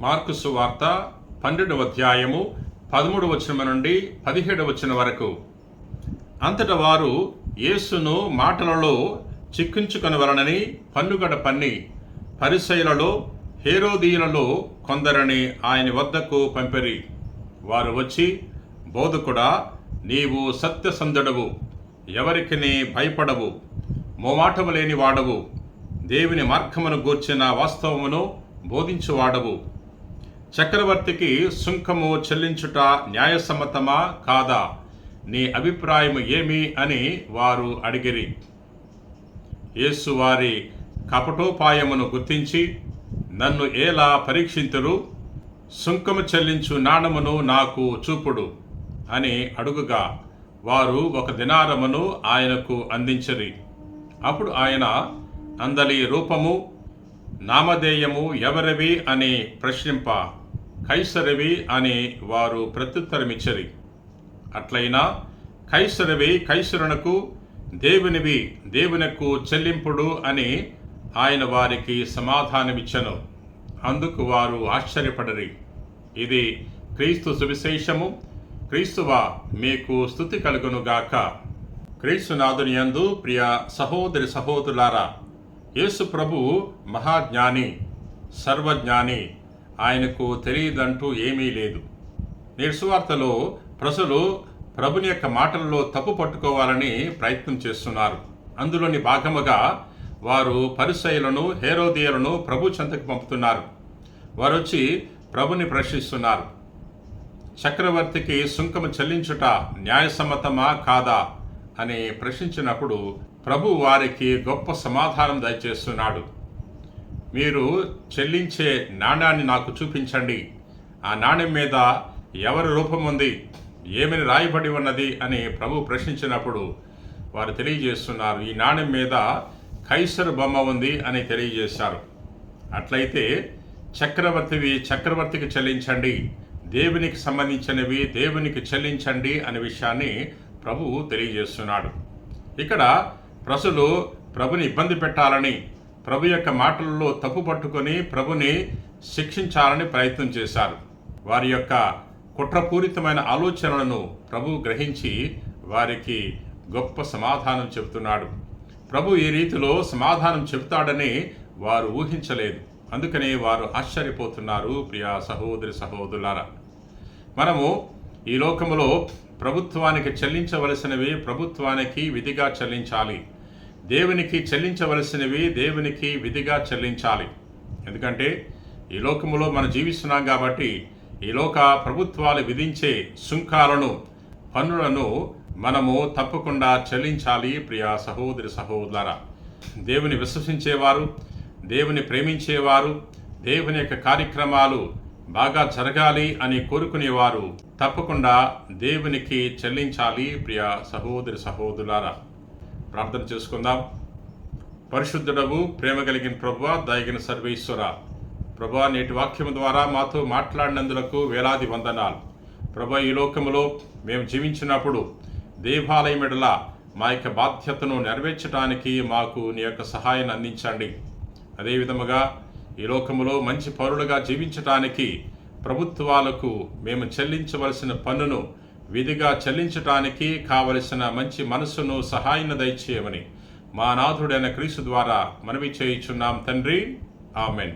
Mark సువార్త 12వ అధ్యాయము 13వ వచనం నుండి 17వ వచనం వరకు. అంతటా వారు యేసును మాటలలో చిక్కించుకొనవలనని పన్నుగడ పన్ని పరిసయ్యులలో హేరోదీయులలో కొందరిని ఆయన వద్దకు పంపిరి. వారు వచ్చి, బోధకుడా, నీవు సత్యసంధుడవు, ఎవరికిని భయపడవు, మోమాటము లేని వాడవు, దేవుని మార్గమును గూర్చిన వాస్తవమును బోధించువాడవు. చక్రవర్తికి సుంకము చెల్లించుట న్యాయసమ్మతమా కాదా? నీ అభిప్రాయము ఏమి అని వారు అడిగిరి. యేసు వారి కపటోపాయమును గుర్తించి, నన్ను ఎలా పరీక్షింతురు? సుంకము చెల్లించు నాణమును నాకు చూపుడు అని అడుగుగా, వారు 1 దినారమును ఆయనకు అందించిరి. అప్పుడు ఆయన, అందలి రూపము నామధేయము ఎవరివి అని ప్రశ్నింప, కైసరివి అని వారు ప్రత్యుత్తరమిచ్చరి. అట్లయినా కైసరివి కైసరునకు, దేవునివి దేవునకు చెల్లింపుడు అని ఆయన వారికి సమాధానమిచ్చను. అందుకు వారు ఆశ్చర్యపడరి. ఇది క్రీస్తు సువిశేషము. క్రీస్తువా, మీకు స్తుతి కలుగునుగాక. క్రీస్తునాథుని యందు ప్రియ సహోదరి సహోదరులారా, యేసు ప్రభు మహాజ్ఞాని, సర్వజ్ఞాని. ఆయనకు తెలియదంటూ ఏమీ లేదు. నేడు సువార్తలో ప్రజలు ప్రభుని యొక్క మాటలలో తప్పు పట్టుకోవాలని ప్రయత్నం చేస్తున్నారు. అందులోని భాగముగా వారు పరిసయ్యులను హేరోదీయులను ప్రభు చెంతకు పంపుతున్నారు. వారు వచ్చి ప్రభుని ప్రశ్నిస్తున్నారు. చక్రవర్తికి సుంకము చెల్లించుట న్యాయసమ్మతమా కాదా అని ప్రశ్నించినప్పుడు ప్రభు వారికి గొప్ప సమాధానం దయచేస్తున్నాడు. మీరు చెల్లించే నాణ్యాన్ని నాకు చూపించండి. ఆ నాణ్యం మీద ఎవరి రూపం ఉంది, ఏమని రాయబడి ఉన్నది అని ప్రభు ప్రశ్నించినప్పుడు వారు తెలియజేస్తున్నారు, ఈ నాణ్యం మీద కైసరు బొమ్మ ఉంది అని తెలియజేశారు. అట్లయితే చక్రవర్తికి చెల్లించండి, దేవునికి సంబంధించినవి దేవునికి చెల్లించండి అనే విషయాన్ని ప్రభువు తెలియజేస్తున్నాడు. ఇక్కడ ప్రజలు ప్రభుని ఇబ్బంది పెట్టాలని, ప్రభు యొక్క మాటలలో తప్పు పట్టుకొని ప్రభుని శిక్షించాలని ప్రయత్నం చేశారు. వారి యొక్క కుట్రపూరితమైన ఆలోచనలను ప్రభు గ్రహించి వారికి గొప్ప సమాధానం చెబుతున్నాడు. ప్రభు ఈ రీతిలో సమాధానం చెబుతాడని వారు ఊహించలేదు. అందుకనే వారు ఆశ్చర్యపోతున్నారు. ప్రియ సహోదరి సహోదరులారా, మనము ఈ లోకములో ప్రభుత్వానికి చెల్లించవలసినవి ప్రభుత్వానికి విధిగా చెల్లించాలి, దేవునికి చెల్లించవలసినవి దేవునికి విధిగా చెల్లించాలి. ఎందుకంటే ఈ లోకములో మనం జీవిస్తున్నాం కాబట్టి ఈ లోక ప్రభుత్వాలు విధించే సుంకాలను, పన్నులను మనము తప్పకుండా చెల్లించాలి. ప్రియ సహోదరి సహోదరులారా, దేవుని విశ్వసించేవారు, దేవుని ప్రేమించేవారు, దేవుని యొక్క కార్యక్రమాలు బాగా జరగాలి అని కోరుకునేవారు తప్పకుండా దేవునికి చెల్లించాలి. ప్రియ సహోదరి సహోదరులారా, ప్రార్థన చేసుకుందాం. పరిశుద్ధుడవు, ప్రేమ కలిగిన ప్రభువా, దయగిన సర్వేశ్వర ప్రభువా, నేటి వాక్యం ద్వారా మాతో మాట్లాడినందులకు వేలాది వందనాలు. ప్రభువా, ఈ లోకములో మేము జీవించినప్పుడు దేవాలయం ఎడల మా యొక్క బాధ్యతను నెరవేర్చడానికి మాకు నీ యొక్క సహాయాన్ని అందించండి. అదేవిధముగా ఈ లోకములో మంచి పౌరులుగా జీవించటానికి ప్రభుత్వాలకు మేము చెల్లించవలసిన పన్నును విధిగా చెల్లించటానికి కావలసిన మంచి మనస్సును సహాయాన్ని దయచేయమని మా నాథుడైన క్రీస్తు ద్వారా మనవి చేయుచున్నాం తండ్రి. ఆమెన్.